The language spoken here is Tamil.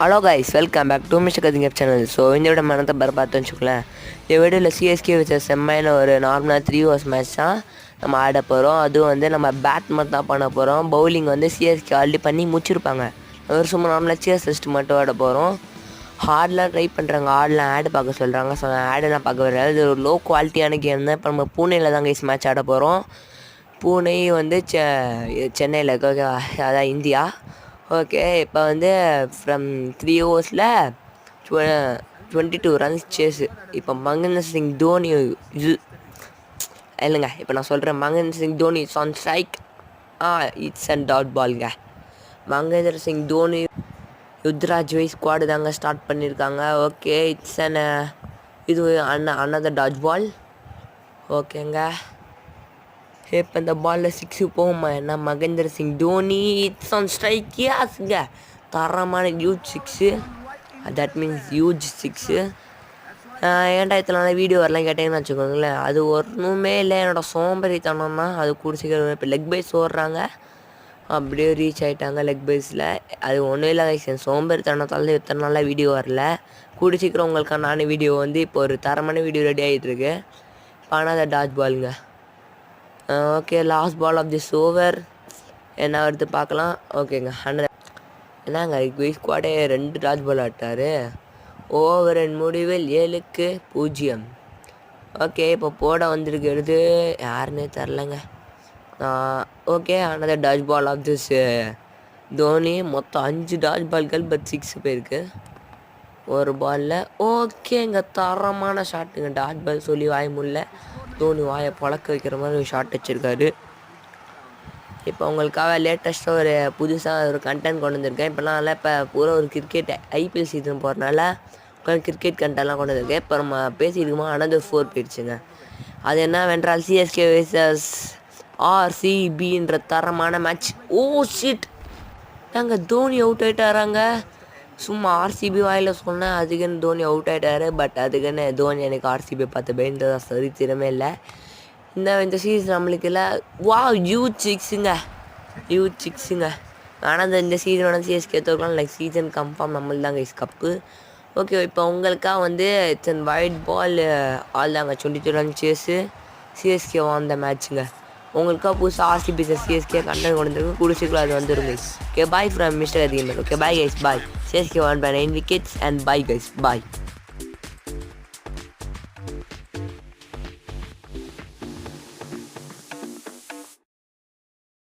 Hello guys, welcome back to mister கதிங்கப் சேனல். ஸோ இந்த விட மனத்தை பார்த்து வச்சுக்கலேன். இந்த வீடியோவில் சிஎஸ்கே வச்ச செம்மையான ஒரு நார்மலாக 3 ஓவர்ஸ் மேட்ச் தான் நம்ம ஆட போகிறோம். அதுவும் வந்து நம்ம பேட் மட்டும் தான் பண்ண போகிறோம். பவுலிங் வந்து சிஎஸ்கே ஆல்ரெடி பண்ணி முடிச்சிருப்பாங்க. ஒரு சும்மா நார்மலாக சிஎஸ் டெஸ்ட் மட்டும் ஆட போகிறோம். ஹார்ட்லாம் ட்ரை பண்ணுறாங்க, ஹார்ட்லாம் ஆடு பார்க்க சொல்கிறாங்க. ஸோ ஆடெல்லாம் பார்க்க வராது. இது ஒரு லோ குவாலிட்டியான கேம் தான். இப்போ நம்ம பூனேயில் தான் கைஸ் மேட்ச் ஆட போகிறோம். பூனே வந்து சென்னையில் இருக்கு, ஓகே, அதான் இந்தியா. ஓகே, இப்போ வந்து ஃப்ரம் 3 ஓவர்ஸில் 22 ரன்ஸ் சேஸு. இப்போ மகேந்திர சிங் தோனி இல்லைங்க, இப்போ நான் சொல்கிறேன் Mahendra Singh Dhoni it's on strike. It's and dot பால்ங்க. மகேந்திர சிங் தோனி யுத்ராஜ் வை ஸ்குவாடு தாங்க ஸ்டார்ட் பண்ணியிருக்காங்க. ஓகே, இட்ஸ் அண்ட் இது அனதர் டாட் பால். ஓகேங்க, இப்போ இந்த பாலில் 6 போகுமா என்ன? Mahendra Singh Dhoni it's on strike. யாஸுங்க, தரமான ஹியூஜ் 6. That means huge 6. ஏன்டா இத்தனை வீடியோ வரலாம் கேட்டீங்கன்னு வச்சுக்கோங்களேன். அது ஒன்றுமே இல்லை, என்னோடய சோம்பேறித்தனம் தான். அது கூட சீக்கிரம் இப்போ லெக் பைஸ் ஓடுறாங்க, அப்படியே ரீச் ஆகிட்டாங்க லெக் பைஸில். அது ஒன்றும் இல்லை கைஸ், சோம்பேறித்தனத்தால் இத்தனை நாளாக வீடியோ வரல. கூட சீக்கிரம் உங்களுக்கான வீடியோ வந்து இப்போ ஒரு தரமான வீடியோ ரெடி ஆகிட்டுருக்கு. ஆனால் டாட் பாலுங்க. Okay, last ball of this over என்ன எடுத்து பார்க்கலாம். ஓகேங்க, 100. என்னங்க ஸ்குவாடே 2 டாட் பால் ஆட்டார். ஓவரின் முடிவில் 7-0. ஓகே, இப்போ போட வந்திருக்கிறது யாருன்னே தெரிலங்க. Okay, another dot ball of this Dhoni. மொத்தம் 5 டாட் பால்கள், பட் 6 போயிருக்கு ஒரு பாலில். ஓகேங்க, தரமான ஷாட்டுங்க. டாட் பால் சொல்லி வாய முடியல, தோனி வாயை பழக்க வைக்கிற மாதிரி ஒரு ஷாட் வச்சுருக்காரு. இப்போ உங்களுக்காக லேட்டஸ்ட்டாக ஒரு புதுசாக ஒரு கண்டென்ட் கொண்டு வந்திருக்கேன். இப்போலாம் நல்லா இப்போ பூரா ஒரு கிரிக்கெட் ஐபிஎல் சீசன் போகிறனால கிரிக்கெட் கண்டென்ட்லாம் கொண்டு வந்திருக்கேன். இப்போ நம்ம பேசியிருக்கோமா அனதர் 4 போயிடுச்சுங்க. அது என்னவென்றால் சிஎஸ்கே vs ஆர்சிபின்ற தரமான மேட்ச். ஓ ஷிட், நாங்கள் தோனி அவுட் ஆகிட்டாராங்க. சும்மா ஆர்சிபி வாயில் சொன்னேன், அதுக்குன்னு தோனி அவுட் ஆகிட்டாரு. பட் அதுக்குன்னு தோனி எனக்கு ஆர்சிபி பார்த்து பயந்ததா சரித்திரமே இல்லை. இந்த சீசன் நம்மளுக்கு இல்லை. வா, ஹியூஜ் 6ங்க. ஆனால் இந்த சீசனோட சிஎஸ்கே தோற்கலாம். லைக் சீசன் கன்ஃபார்ம் நம்மளுக்கு தாங்க கப்பு. ஓகே, இப்போ உங்களுக்காக வந்து it's and white ball all தாங்க 22 ரன் சேஸு. சிஎஸ்கே வாந்த மேட்ச்சுங்க. உங்களுக்காக புதுசாக ஆர்சிபி சிஎஸ்கே கண்டென்ட் கொண்டு வந்துருக்கு. கூட சீக்கிரம் அது வந்துருங்க. ஓகே, பாய் ஃப்ரம் மிஸ்டர் அதிகமாக. Okay, bye guys, bye. CSK won by 9 wickets and bye guys, bye.